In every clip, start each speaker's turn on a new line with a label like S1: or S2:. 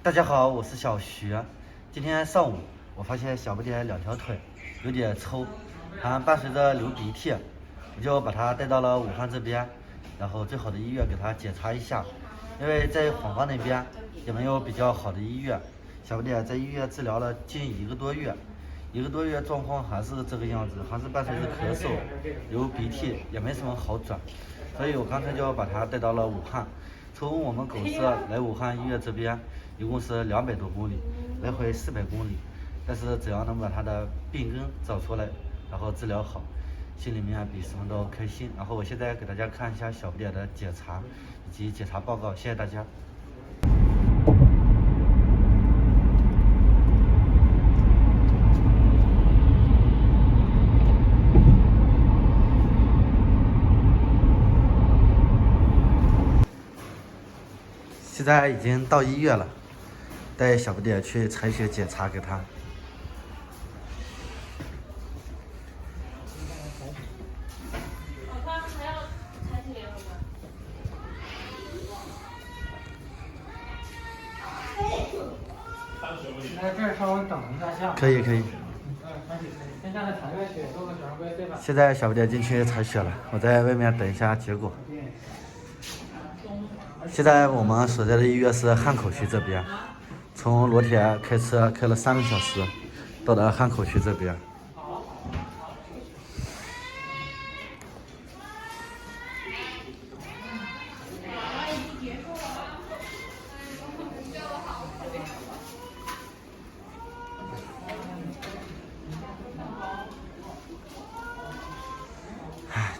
S1: 大家好，我是小徐。今天上午我发现小不点两条腿有点抽，还伴随着流鼻涕，我就把他带到了武汉这边，然后最好的医院给他检查一下，因为在黄冈那边也没有比较好的医院。小不点在医院治疗了近1个多月，状况还是这个样子，还是伴随着咳嗽、流鼻涕，也没什么好转，所以我刚才就把他带到了武汉。从我们狗舍来武汉医院这边，一共是200多公里，来回400公里。但是只要能把他的病根找出来，然后治疗好，心里面比什么都开心。然后我现在给大家看一下小不点的检查以及检查报告，谢谢大家。现在已经到医院了，带小不点去采血检查给他。
S2: 他还要采血吗？
S3: 在这儿稍微等一下下。
S1: 可以。
S3: 先让他采个血，做个小儿规，对吧？
S1: 现在小不点进去采血了，我在外面等一下结果。现在我们所在的医院是汉口区这边，从罗田开车开了3个小时，到达汉口区这边。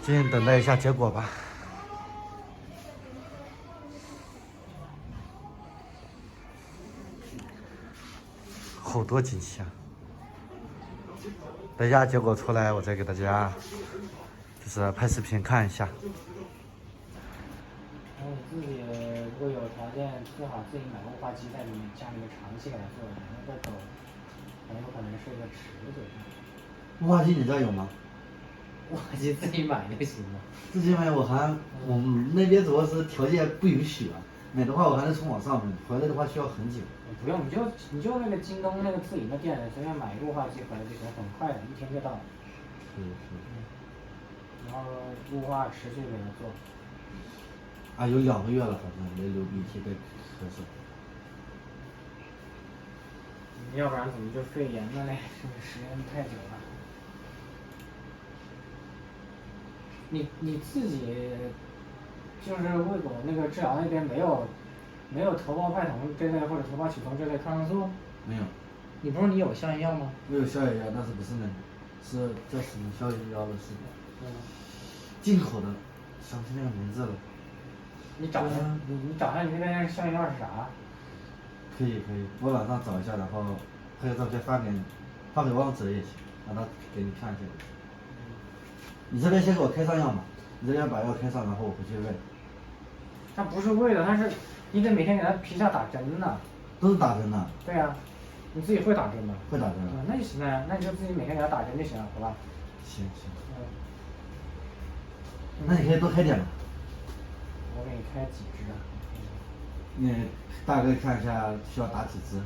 S1: 静静等待一下结果吧。好多惊喜啊！等一下结果出来，我再给大家就是拍视频看一下。
S3: 然后你自己如果有条件，最好自己买雾化机在家里面长期给它做，那个狗很有可能是一个迟嘴。
S1: 雾化机你这有吗？
S3: 雾化机自己买就行了。
S1: 自己买我们那边主要是条件不允许啊，买的话我还得从网上买，回来的话需要很久。
S3: 不用，你就那个京东那个自营的店随便买一个雾化机回来就行，很快的，1天就到了。然后雾化持续给它做。
S1: 啊，有2个月了，好像没流鼻涕，没咳嗽。
S3: 要不然怎么就肺炎了嘞？这个时间太久了。你自己就是喂狗那个治疗那边没有头孢派酮这类或者头孢曲酮这类抗生素？
S1: 没有。
S3: 你不是你有消炎药吗？
S1: 我有消炎药，但是不是那个，是叫什么消炎药的是进口的，想不起那个名字了。
S3: 你找下你那边消炎药是啥？
S1: 可以，我网上找一下，然后拍个照片发给汪哲也行，让他给你看一下。你这边先给我开上药嘛，你这边把药开上，然后我回去喂。
S3: 它不是喂的，它是你得每天给它皮下打针呢。
S1: 都是打针的。
S3: 对呀，你自己会打针吗？
S1: 会打针。
S3: 那就行了，那你就自己每天给它打针就行了，好吧？
S1: 行。那你可以多开点嘛。
S3: 我给你开几支啊？
S1: 你大概看一下需要打几支，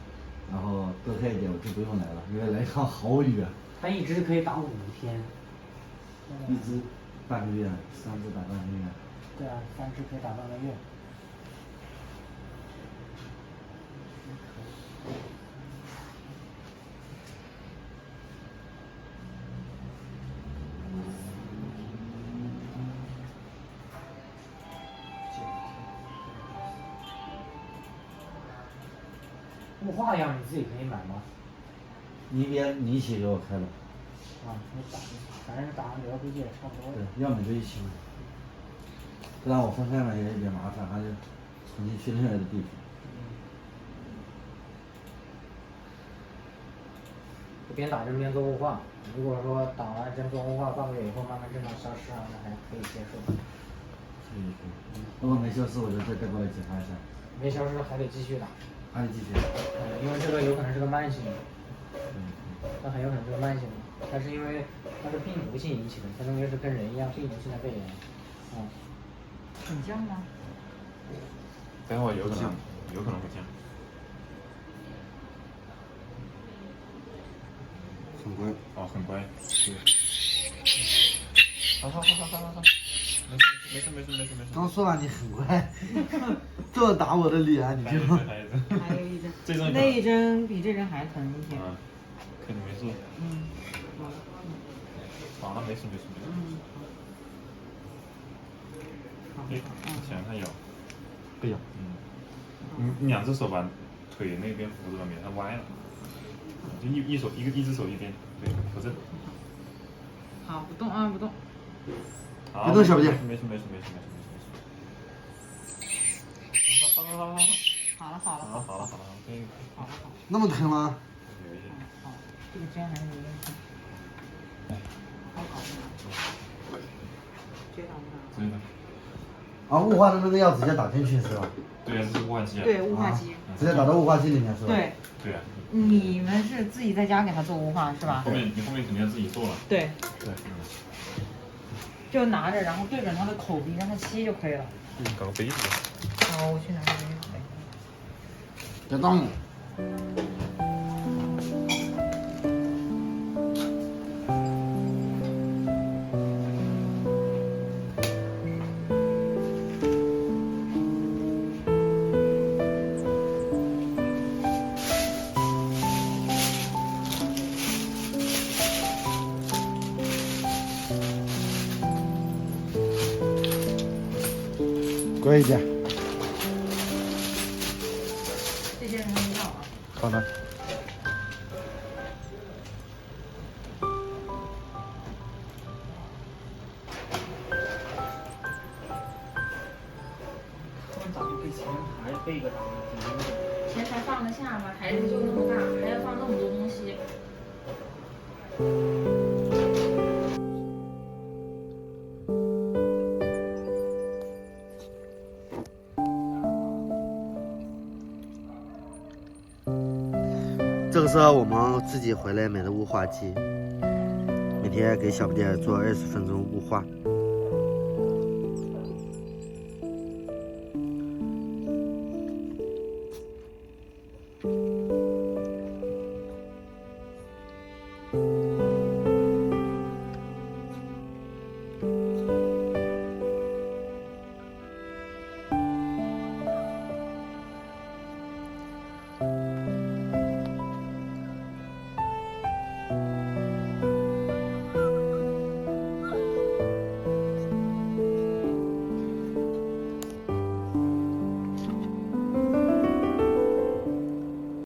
S1: 然后多开一点我就不用来了，因为来一趟好远。
S3: 它一支可以打5天。
S1: 1支半个月，3支打半个月。
S3: 对啊，3支可以打半个月。雾化药你自己可以买吗？
S1: 你一起给我开了。
S3: 你打，反正打完流估计也差不多。
S1: 对，要么就一起买，不然我分开买也有点麻烦，还得重新去另外的地方。
S3: 边打针边做雾化，如果说打完针做雾化半个月以后慢慢症状消失了，那还可以接受。
S1: 可以。如果没消失，我就再带过来检查一下。
S3: 没消失还得继续打。
S1: 还得继续。
S3: 因为这个有可能是个慢性的。它很有可能是个慢性的，它是因为它是病毒性引起的，它应该是跟人一样病毒性的肺炎。
S4: 很降吗？
S5: 等会儿有可能会降。
S1: 很乖。
S4: 哦，很乖。对。好，没事。
S1: 刚说完你很乖，这打我的脸，你就。
S5: 还有一针，那一针比这针还疼一些。
S4: 肯定没事。好，没事。想看有。
S1: 对呀。
S4: 你2只手把腿那边扶着吧，免得它歪了。就一只手一边，对，扶着。
S5: 好，不动啊，不动。
S1: 别动，小不点。
S4: 没事。好了，可以。
S5: 好了。
S1: 那么疼吗？
S4: 有一点。
S5: 好，这个针还是有点疼。好搞的。接到不
S4: 真的。
S1: 啊，雾化的那个药直接打进去是吧？
S4: 对啊，这是雾化机啊。
S5: 对，雾化机。
S1: 直接打到雾化机里面是吧？
S5: 对。
S4: 对啊。
S5: 你们是自己在家给他做雾化是吧？
S4: 你后面肯定要自己做了。
S5: 对。
S4: 对。
S5: 就拿着，然后对准他的口鼻让他吸就可以了。
S4: 搞个杯子。
S5: 好，我去拿个杯子。
S1: 别动。乖一点。
S5: 这些人没要啊。
S1: 好的。
S3: 他们咋就给钱还背个啥呢？
S2: 钱才放得下吗？孩子就那么大，还要放那么多东西。
S1: 这个是我们自己回来买的雾化机，每天给小不点做20分钟雾化。